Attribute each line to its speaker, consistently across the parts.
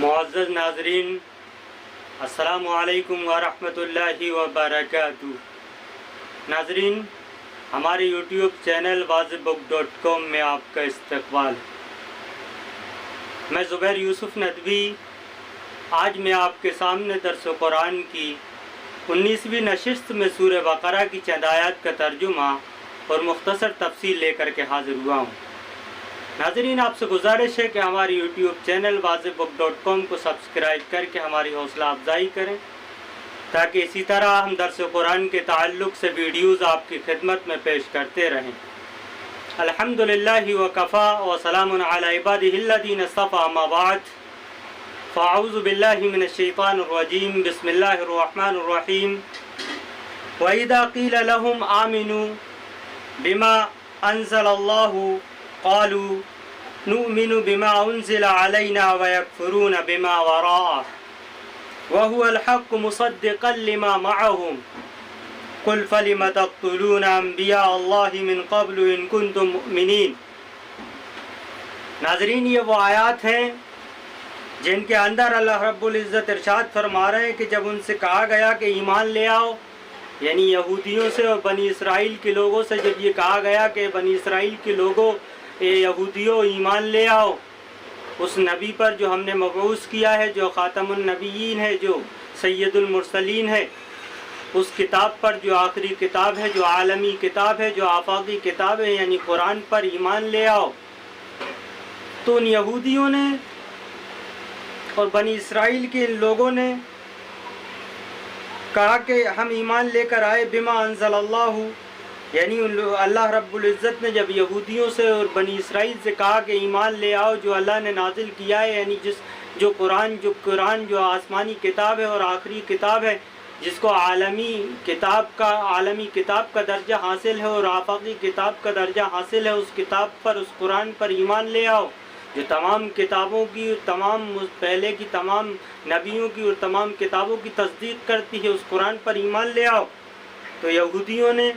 Speaker 1: معزز ناظرین، السلام علیکم ورحمۃ اللہ وبرکاتہ۔ ناظرین، ہمارے یوٹیوب چینل واضحبک.com میں آپ کا استقبال۔ میں زبیر یوسف ندوی آج میں آپ کے سامنے درس قرآن کی 19ویں نشست میں سورہ بقرہ کی چند آیات کا ترجمہ اور مختصر تفصیل لے کر کے حاضر ہوا ہوں۔ ناظرین، آپ سے گزارش ہے کہ ہماری یوٹیوب چینل واضحبک.com کو سبسکرائب کر کے ہماری حوصلہ افزائی کریں تاکہ اسی طرح ہم درس قرآن کے تعلق سے ویڈیوز آپ کی خدمت میں پیش کرتے رہیں۔ الحمدللہ وکفا وسلام علی عبادہ الذین اصطفی، اما بعد فاعوذ باللہ من الشیطان الرجیم، بسم اللہ الرحمن الرحیم۔ وَإِذَا قِيلَ لَهُمْ آمِنُوا بِمَا أَنزَلَ اللَّهُ قالوا نؤمن بما انزل علينا ويكفرون بما وراءه وهو الحق مصدقا لما معهم قل فلم تقتلون انبياء الله من قبل ان كنتم مؤمنين۔ ناظرین، یہ وہ آیات ہیں جن کے اندر اللہ رب العزت ارشاد فرما رہے ہیں کہ جب ان سے کہا گیا کہ ایمان لے آؤ، یعنی یہودیوں سے اور بنی اسرائیل کے لوگوں سے جب یہ کہا گیا کہ بنی اسرائیل کے لوگوں، اے یہودیوں ایمان لے آؤ اس نبی پر جو ہم نے مبعوث کیا ہے، جو خاتم النبیین ہے، جو سید المرسلین ہے، اس کتاب پر جو آخری کتاب ہے، جو عالمی کتاب ہے، جو آفاقی کتاب ہے، یعنی قرآن پر ایمان لے آؤ۔ تو ان یہودیوں نے اور بنی اسرائیل کے لوگوں نے کہا کہ ہم ایمان لے کر آئے بما انزل اللہ، یعنی اللہ رب العزت نے جب یہودیوں سے اور بنی اسرائیل سے کہا کہ ایمان لے آؤ جو اللہ نے نازل کیا ہے، یعنی جو قرآن جو آسمانی کتاب ہے اور آخری کتاب ہے، جس کو عالمی کتاب کا درجہ حاصل ہے اور آفاقی کتاب کا درجہ حاصل ہے، اس کتاب پر، اس قرآن پر ایمان لے آؤ جو تمام کتابوں کی، تمام پہلے کی تمام نبیوں کی اور تمام کتابوں کی تصدیق کرتی ہے، اس قرآن پر ایمان لے آؤ۔ تو یہودیوں نے،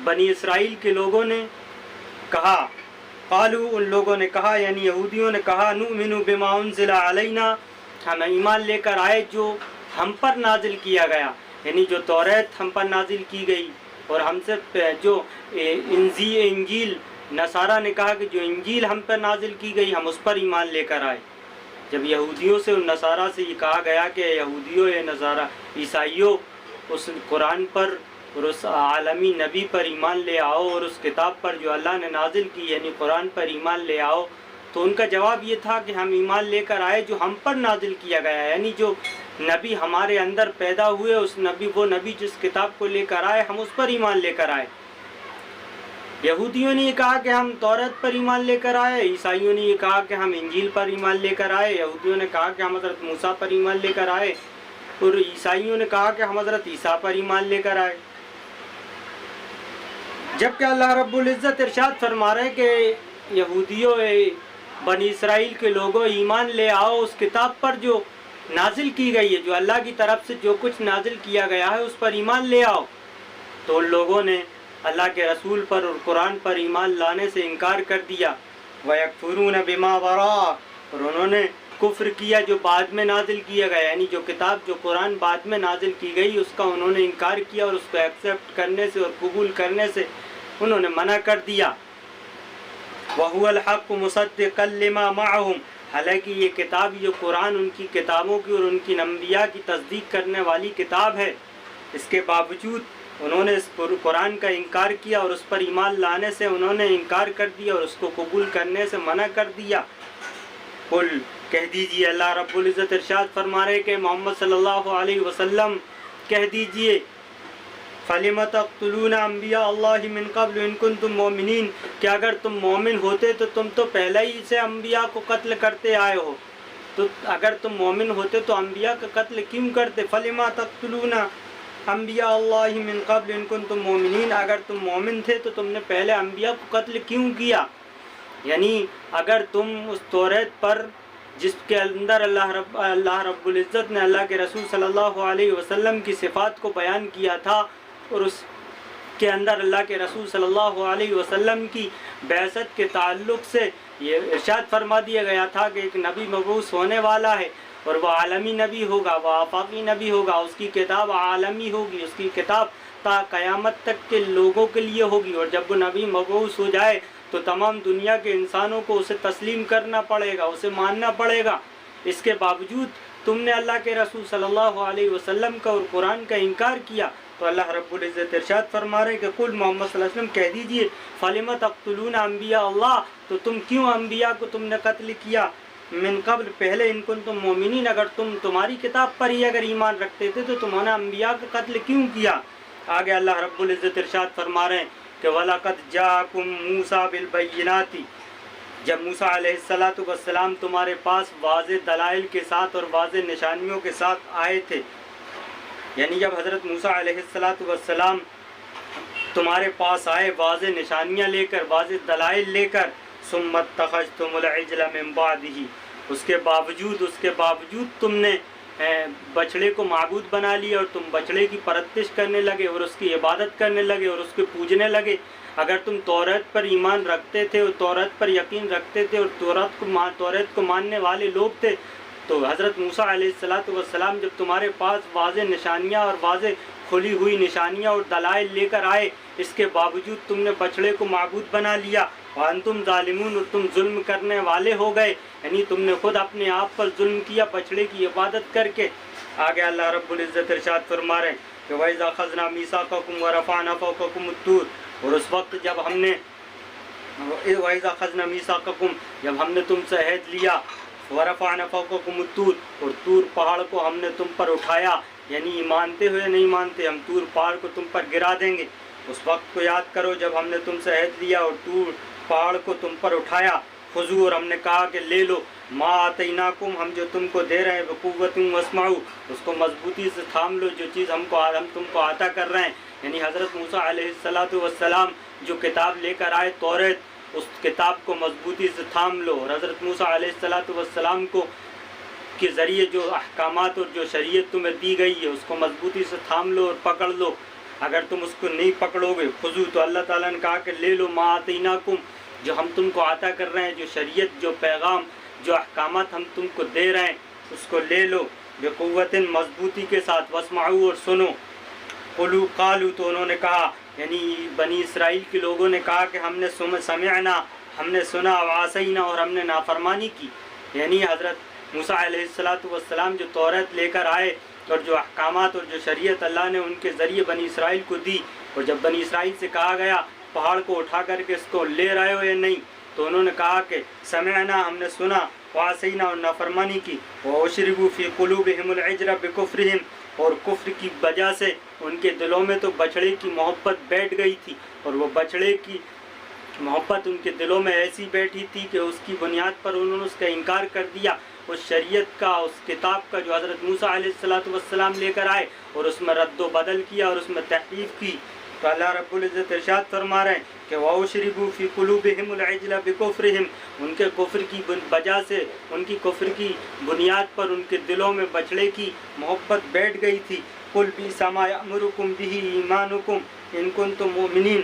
Speaker 1: بنی اسرائیل کے لوگوں نے کہا، قالو، ان لوگوں نے کہا، یعنی یہودیوں نے کہا، نؤمن بما انزل علینا، ہم ایمان لے کر آئے جو ہم پر نازل کیا گیا، یعنی جو توریت ہم پر نازل کی گئی اور ہم سے جو انجیل، نصارہ نے کہا کہ جو انجیل ہم پر نازل کی گئی ہم اس پر ایمان لے کر آئے۔ جب یہودیوں سے اور نصارہ سے یہ کہا گیا کہ یہودیوں یا نصارہ عیسائیوں اس قرآن پر اور اس عالمی نبی پر ایمان لے آؤ اور اس کتاب پر جو اللہ نے نازل کی یعنی قرآن پر ایمان لے آؤ، تو ان کا جواب یہ تھا کہ ہم ایمان لے کر آئے جو ہم پر نازل کیا گیا، یعنی جو نبی ہمارے اندر پیدا ہوئے، وہ نبی جس کتاب کو لے کر آئے ہم اس پر ایمان لے کر آئے۔ یہودیوں نے یہ کہا کہ ہم توریت پر ایمان لے کر آئے، عیسائیوں نے یہ کہا کہ ہم انجیل پر ایمان لے کر آئے، یہودیوں نے کہا کہ ہم حضرت موسیٰ پر ایمان لے کر آئے اور عیسائیوں نے کہا کہ ہم حضرت عیسیٰ پر ایمان لے کر آئے۔ جبکہ اللہ رب العزت ارشاد فرما رہے کہ یہودیوں، بنی اسرائیل کے لوگوں، ایمان لے آؤ اس کتاب پر جو نازل کی گئی ہے، جو اللہ کی طرف سے جو کچھ نازل کیا گیا ہے اس پر ایمان لے آؤ۔ تو ان لوگوں نے اللہ کے رسول پر اور قرآن پر ایمان لانے سے انکار کر دیا۔ وَيَكْفُرُونَ بِمَا وَرَاءَ، اور انہوں نے کفر کیا جو بعد میں نازل کیا گیا، یعنی جو کتاب، جو قرآن بعد میں نازل کی گئی اس کا انہوں نے انکار کیا اور اس کو ایکسیپٹ کرنے سے اور قبول کرنے سے انہوں نے منع کر دیا۔ وَهُوَ الْحَقُّ مُصَدِّقًا لِمَا مَعَهُمْ، حالانکہ یہ کتاب، جو قرآن ان کی کتابوں کی اور ان کی انبیاء کی تصدیق کرنے والی کتاب ہے، اس کے باوجود انہوں نے اس قرآن کا انکار کیا اور اس پر ایمان لانے سے انہوں نے انکار کر دیا اور اس کو قبول کرنے سے منع کر دیا۔ قل، کہہ دیجئے، اللہ رب العزت ارشاد فرما رہے کہ محمد صلی اللہ علیہ وسلم کہہ دیجئے، فَلِمَ تَقْتُلُونَ أَنبِيَاءَ اللَّهِ مِن قَبْلُ إِن كُنتُم مُؤْمِنِينَ، کہ اگر تم مومن ہوتے تو تم تو پہلے ہی سے انبیاء کو قتل کرتے آئے ہو، تو اگر تم مومن ہوتے تو انبیاء کا قتل کیوں کرتے؟ فَلِمَ تَقْتُلُونَ أَنبِيَاءَ اللَّهِ مِن قَبْلُ إِن كُنتُم مُؤْمِنِينَ، اگر تم مومن تھے تو تم نے پہلے انبیاء کو قتل کیوں کیا؟ یعنی اگر تم اس توریت پر جس کے اندر اللہ رب العزت نے اللہ کے رسول صلی اللہ علیہ وسلم کی صفات کو بیان کیا تھا اور اس کے اندر اللہ کے رسول صلی اللہ علیہ وسلم کی بعثت کے تعلق سے یہ ارشاد فرما دیا گیا تھا کہ ایک نبی مبعوث ہونے والا ہے اور وہ عالمی نبی ہوگا، وہ آفاقی نبی ہوگا، اس کی کتاب عالمی ہوگی، اس کی کتاب تا قیامت تک کے لوگوں کے لیے ہوگی، اور جب وہ نبی مبعوث ہو جائے تو تمام دنیا کے انسانوں کو اسے تسلیم کرنا پڑے گا، اسے ماننا پڑے گا۔ اس کے باوجود تم نے اللہ کے رسول صلی اللہ علیہ وسلم کا اور قرآن کا انکار کیا، تو اللہ رب العزت ارشاد فرما رہے ہیں کہ قل محمد صلی اللہ علیہ وسلم کہہ دیجئے فَلِمَ تَقْتُلُونَ انبیاء اللہ، تو تم کیوں انبیاء کو تم نے قتل کیا، من قبل پہلے، ان کنتم مومنین، اگر تم تمہاری کتاب پر ہی اگر ایمان رکھتے تھے تو تمہوں نے انبیاء کا قتل کیوں کیا۔ آگے اللہ رب العزت ارشاد فرما رہے ہیں کہ وَلَقَدْ جَاءَكُم مُوسَىٰ بِالْبَيِّنَاتِ، جب موسیٰ علیہ السلام تمہارے پاس واضح دلائل کے ساتھ اور واضح نشانیوں کے ساتھ آئے تھے، یعنی جب حضرت موسیٰ علیہ السلام تمہارے پاس آئے واضح نشانیاں لے کر، واضح دلائل لے کر، ثُمَّ اتَّخَذْتُمُ الْعِجْلَ مِن بَعْدِهِ، اس کے باوجود تم نے بچڑے کو معبود بنا لیا اور تم بچڑے کی پرستش کرنے لگے اور اس کی عبادت کرنے لگے اور اس کے پوجنے لگے۔ اگر تم توریت پر ایمان رکھتے تھے اور توریت پر یقین رکھتے تھے اور توریت کو ماننے والے لوگ تھے، تو حضرت موسیٰ علیہ السلام جب تمہارے پاس واضح نشانیاں اور واضح کھلی ہوئی نشانیاں اور دلائل لے کر آئے، اس کے باوجود تم نے بچڑے کو معبود بنا لیا، وانتم ظالمون، اور تم ظلم کرنے والے ہو گئے، یعنی تم نے خود اپنے آپ پر ظلم کیا بچڑے کی عبادت کر کے۔ آگے اللہ رب العزت ارشاد فرما رہے ہیں کہ وَإِذَا أَخَذْنَا مِيثَاقَكُمْ وَرَفَعْنَا فَوْقَكُمُ الطُّورَ، اور اس وقت جب ہم نے وَإِذَا أَخَذْنَا مِيثَاقَكُمْ، جب ہم نے تم سے عہد لیا، وَرَفَعْنَا فَوْقَكُمُ الطُّورَ، اور طور پہاڑ کو ہم نے تم پر اٹھایا، یعنی مانتے ہوئے نہیں مانتے، ہم طور پہاڑ کو تم پر گرا دیں گے۔ اس وقت کو یاد کرو جب ہم نے تم سے عہد لیا اور طور پہاڑ کو تم پر اٹھایا، خذو، اور ہم نے کہا کہ لے لو، ما آتیناکم، ہم جو تم کو دے رہے ہیں، بقوت واسمعوا، اس کو مضبوطی سے تھام لو، جو چیز ہم تم کو عطا کر رہے ہیں، یعنی حضرت موسیٰ علیہ السلام جو کتاب لے کر آئے توریت، اس کتاب کو مضبوطی سے تھام لو، اور حضرت موسیٰ علیہ السلام کو کے ذریعے جو احکامات اور جو شریعت تمہیں دی گئی ہے اس کو مضبوطی سے تھام لو اور پکڑ لو۔ اگر تم اس کو نہیں پکڑو گے، خذو، تو اللہ تعالیٰ نے کہا کہ لے لو ما آتیناکم، جو ہم تم کو عطا کر رہے ہیں، جو شریعت، جو پیغام، جو احکامات ہم تم کو دے رہے ہیں، اس کو لے لو بقوت، مضبوطی کے ساتھ، واسمعوا، اور سنو۔ قالوا، تو انہوں نے کہا، یعنی بنی اسرائیل کے لوگوں نے کہا کہ ہم نے سمعنا، ہم نے سنا، وعصینا، اور ہم نے نافرمانی کی، یعنی حضرت موسیٰ علیہ السلام جو توریت لے کر آئے اور جو احکامات اور جو شریعت اللہ نے ان کے ذریعے بنی اسرائیل کو دی، اور جب بنی اسرائیل سے کہا گیا پہاڑ کو اٹھا کر کے اس کو لے رہے ہو یا نہیں، تو انہوں نے کہا کہ سمعنا، ہم نے سنا، وعصینا، اور نافرمانی کی، وَأُشْرِبُوا فِي قُلُوبِهِمُ الْعِجْلَ بِكُفْرِهِمْ، اور کفر کی وجہ سے ان کے دلوں میں تو بچڑے کی محبت بیٹھ گئی تھی، اور وہ بچڑے کی محبت ان کے دلوں میں ایسی بیٹھی تھی کہ اس کی بنیاد پر انہوں نے اس کا انکار کر دیا، اس شریعت کا، اس کتاب کا جو حضرت موسیٰ علیہ السلام لے کر آئے، اور اس میں رد و بدل کیا اور اس میں تحریف کی۔ تو اللہ رب العزت ارشاد فرما رہے ہیں کہ وَأُشْرِبُوا فِي قُلُوبِهِمُ الْعِجْلَ بِكُفْرِهِمْ، ان کے کفر کی وجہ سے، ان کی کفر کی بنیاد پر ان کے دلوں میں بچڑے کی محبت بیٹھ گئی تھی۔ قُلْ بِئْسَ مَا يَأْمُرُكُم بِهِ إِيمَانُكُمْ إِن كُنتُم مُؤْمِنِينَ،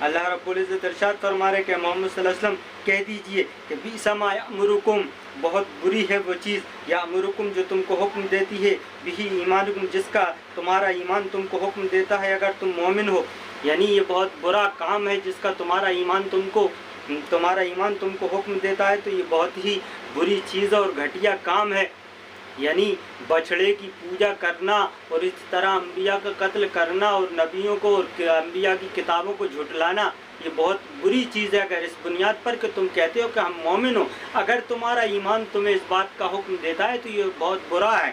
Speaker 1: اللہ رب العزت ارشاد فرما رہے کہ محمد صلی اللہ علیہ وسلم کہہ دیجئے کہ بِئْسَ مَا يَأْمُرُكُم، بہت بری ہے وہ چیز، یامرکم، جو تم کو حکم دیتی ہے، بِهِ ایمانکم، جس کا تمہارا ایمان تم کو حکم دیتا ہے اگر تم مومن ہو، یعنی یہ بہت برا کام ہے جس کا تمہارا ایمان تم کو حکم دیتا ہے، تو یہ بہت ہی بری چیز اور گھٹیا کام ہے، یعنی بچڑے کی پوجا کرنا اور اس طرح انبیاء کا قتل کرنا اور نبیوں کو اور انبیاء کی کتابوں کو جھٹلانا، یہ بہت بری چیز ہے۔ اگر اس بنیاد پر کہ تم کہتے ہو کہ ہم مومن ہو، اگر تمہارا ایمان تمہیں اس بات کا حکم دیتا ہے تو یہ بہت برا ہے۔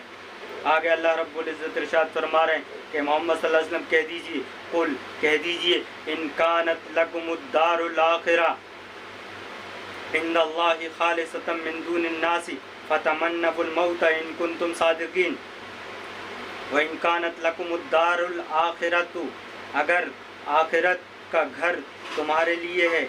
Speaker 1: آگے اللہ رب العزت ارشاد فرما رہے ہیں کہ محمد صلی اللہ علیہ وسلم کہہ دیجئے، قل، کہہ دیجئے، ان کانت لکم الدار الاخرہ عند اللہ خالصۃ من دون الناس فتمنوا الموت ان کنتم صادقین، وان کانت لکم الدار الاخرۃ، اگر آخرت کا گھر تمہارے لیے ہے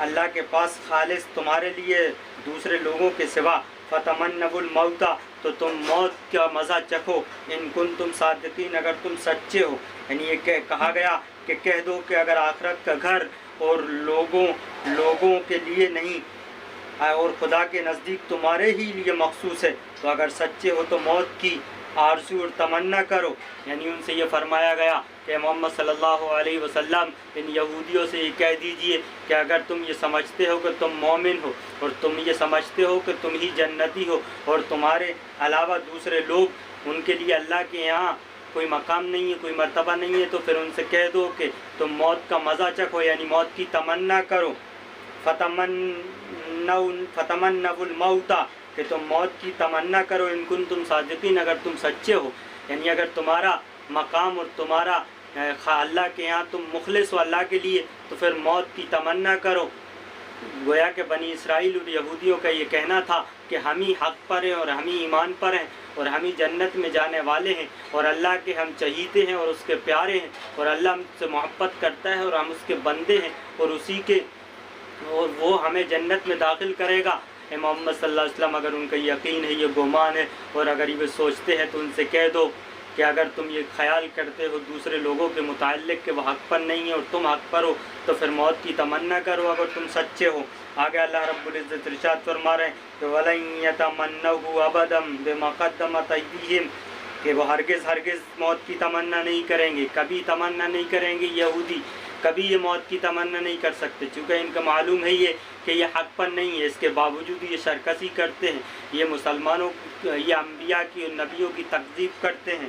Speaker 1: اللہ کے پاس خالص تمہارے لیے دوسرے لوگوں کے سوا، فتمنوا الموت، تو تم موت کا مزہ چکھو، ان کنتم صادقین، اگر تم سچے ہو، یعنی یہ کہا گیا کہ کہہ دو کہ اگر آخرت کا گھر اور لوگوں کے لیے نہیں، اور خدا کے نزدیک تمہارے ہی لیے مخصوص ہے، تو اگر سچے ہو تو موت کی آرزو اور تمنا کرو۔ یعنی ان سے یہ فرمایا گیا کہ محمد صلی اللہ علیہ وسلم ان یہودیوں سے یہ کہہ دیجئے کہ اگر تم یہ سمجھتے ہو کہ تم مومن ہو اور تم یہ سمجھتے ہو کہ تم ہی جنتی ہو اور تمہارے علاوہ دوسرے لوگ ان کے لیے اللہ کے یہاں کوئی مقام نہیں ہے، کوئی مرتبہ نہیں ہے، تو پھر ان سے کہہ دو کہ تم موت کا مزہ چکھو، یعنی موت کی تمنا کرو۔ فتمنوا الموت، کہ تم موت کی تمنا کرو، ان کنتم صادقین، اگر تم سچے ہو، یعنی اگر تمہارا مقام اور تمہارا اللہ کے یہاں تم مخلص ہو اللہ کے لیے، تو پھر موت کی تمنا کرو۔ گویا کہ بنی اسرائیل اور یہودیوں کا یہ کہنا تھا کہ ہم ہی حق پر ہیں اور ہم ہی ایمان پر ہیں اور ہم ہی جنت میں جانے والے ہیں اور اللہ کے ہم چہیتے ہیں اور اس کے پیارے ہیں اور اللہ ہم سے محبت کرتا ہے اور ہم اس کے بندے ہیں اور اسی کے اور وہ ہمیں جنت میں داخل کرے گا۔ اے محمد صلی اللہ علیہ وسلم، اگر ان کا یقین ہے، یہ گمان ہے اور اگر یہ سوچتے ہیں تو ان سے کہہ دو کہ اگر تم یہ خیال کرتے ہو دوسرے لوگوں کے متعلق کہ وہ حق پر نہیں ہے اور تم حق پر ہو، تو پھر موت کی تمنا کرو اگر تم سچے ہو۔ آگے اللہ رب العزت ارشاد فرما رہے ہیں کہ وَلَن يَتَمَنَّوْهُ أَبَدًا بِمَا قَدَّمَتْ أَيْدِيهِمْ، کہ وہ ہرگز موت کی تمنا نہیں کریں گے، کبھی تمنا نہیں کریں گے یہودی، کبھی یہ موت کی تمنا نہیں کر سکتے، چونکہ ان کا معلوم ہے یہ کہ یہ حق پر نہیں ہے، اس کے باوجود یہ سرکشی کرتے ہیں، یہ مسلمانوں یہ انبیاء کی اور نبیوں کی تکذیب کرتے ہیں۔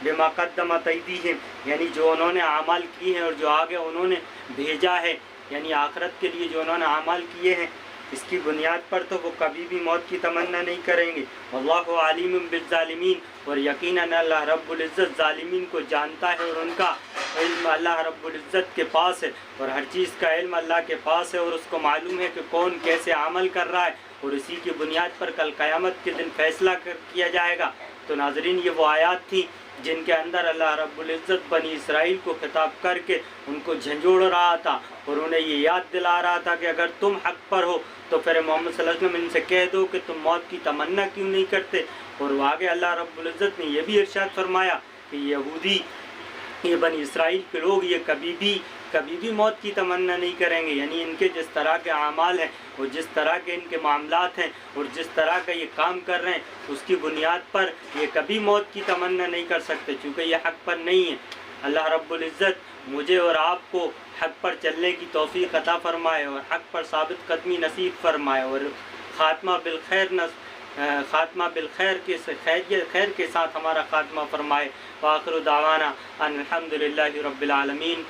Speaker 1: بما قدمت ایدیہم، یعنی جو انہوں نے اعمال کیے ہیں اور جو آگے انہوں نے بھیجا ہے، یعنی آخرت کے لیے جو انہوں نے اعمال کیے ہیں، اس کی بنیاد پر تو وہ کبھی بھی موت کی تمنا نہیں کریں گے۔ واللہ علیم بالظالمین، اور یقیناً اللہ رب العزت ظالمین کو جانتا ہے اور ان کا علم اللہ رب العزت کے پاس ہے اور ہر چیز کا علم اللہ کے پاس ہے اور اس کو معلوم ہے کہ کون کیسے عمل کر رہا ہے اور اسی کی بنیاد پر کل قیامت کے دن فیصلہ کیا جائے گا۔ تو ناظرین، یہ وہ آیات تھیں جن کے اندر اللہ رب العزت بنی اسرائیل کو خطاب کر کے ان کو جھنجھوڑ رہا تھا اور انہیں یہ یاد دلا رہا تھا کہ اگر تم حق پر ہو تو پھر محمد صلی اللہ علیہ وسلم ان سے کہہ دو کہ تم موت کی تمنا کیوں نہیں کرتے۔ اور آگے اللہ رب العزت نے یہ بھی ارشاد فرمایا کہ یہودی، یہ بنی اسرائیل کے لوگ یہ کبھی بھی موت کی تمنا نہیں کریں گے، یعنی ان کے جس طرح کے اعمال ہیں اور جس طرح کے ان کے معاملات ہیں اور جس طرح کا یہ کام کر رہے ہیں، اس کی بنیاد پر یہ کبھی موت کی تمنا نہیں کر سکتے، چونکہ یہ حق پر نہیں ہے۔ اللہ رب العزت مجھے اور آپ کو حق پر چلنے کی توفیق عطا فرمائے اور حق پر ثابت قدمی نصیب فرمائے اور خاتمہ بالخیر خیر کے ساتھ ہمارا خاتمہ فرمائے۔ وآخر دعوانا ان الحمدللہ رب العالمین۔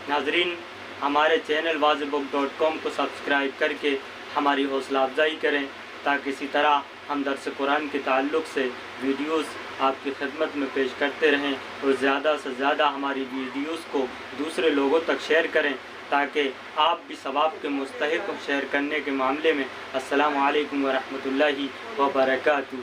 Speaker 1: ناظرین، ہمارے چینل wazbook.com کو سبسکرائب کر کے ہماری حوصلہ افزائی کریں تاکہ اسی طرح ہم درس قرآن کے تعلق سے ویڈیوز آپ کی خدمت میں پیش کرتے رہیں اور زیادہ سے زیادہ ہماری ویڈیوز کو دوسرے لوگوں تک شیئر کریں تاکہ آپ بھی ثواب کے مستحق ہو شیئر کرنے کے معاملے میں۔ السلام علیکم ورحمۃ اللہ وبرکاتہ۔